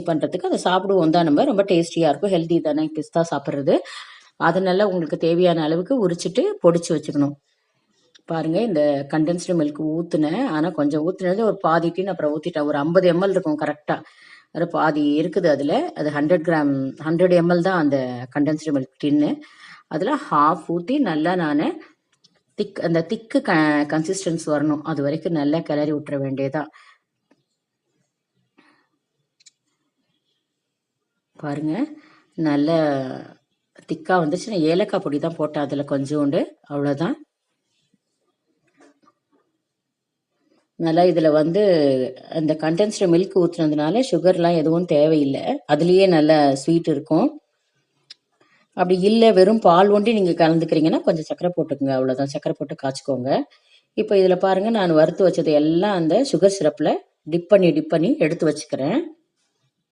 பண்ணுறதுக்கு அதை சாப்பிடுவோம் தான். நம்ம ரொம்ப டேஸ்டியாக இருக்கும், ஹெல்தி தானே பிஸ்தா சாப்பிட்றது. அதை நல்லா உங்களுக்கு தேவையான அளவுக்கு உரிச்சிட்டு பொடிச்சு வச்சுக்கணும். பாருங்க, இந்த கண்டென்ஸ்டு மில்க் ஊற்றுனேன். ஆனால் கொஞ்சம் ஊற்றுனது ஒரு பாதி டீன் அப்புறம் ஊற்றிட்டேன். ஒரு 50 ml இருக்கும் கரெக்டாக. அது பாதி இருக்குது அதில். அது 100 கிராம் 100 ml தான் அந்த கண்டென்ஸ்டு மில்க் டின்னு. அதில் ஹாஃப் ஊற்றி நல்லா நான் அந்த திக்கு கன்சிஸ்டன்ஸ் வரணும். அது வரைக்கும் நல்லா கிளறி விட்டுற வேண்டியதான். பாருங்க, நல்ல திக்காக வந்துச்சு. நான் ஏலக்காய் பொடி தான் போட்டேன் அதில் கொஞ்சோண்டு, அவ்வளோதான். நல்லா இதில் வந்து அந்த கண்டென்ஸ்டு மில்க் ஊற்றுனதுனால சுகர்லாம் எதுவும் தேவையில்லை. அதுலேயே நல்ல ஸ்வீட் இருக்கும். அப்படி இல்லை வெறும் பால் ஒண்டி நீங்கள் கலந்துக்கிறீங்கன்னா கொஞ்சம் சர்க்கரை போட்டுக்கோங்க, அவ்வளோதான். சர்க்கரை போட்டு காய்ச்சிக்கோங்க. இப்போ இதில் பாருங்கள், நான் வறுத்து வச்சது எல்லாம் அந்த சுகர் சிரப்பில் டிப் பண்ணி எடுத்து வச்சுக்கிறேன்.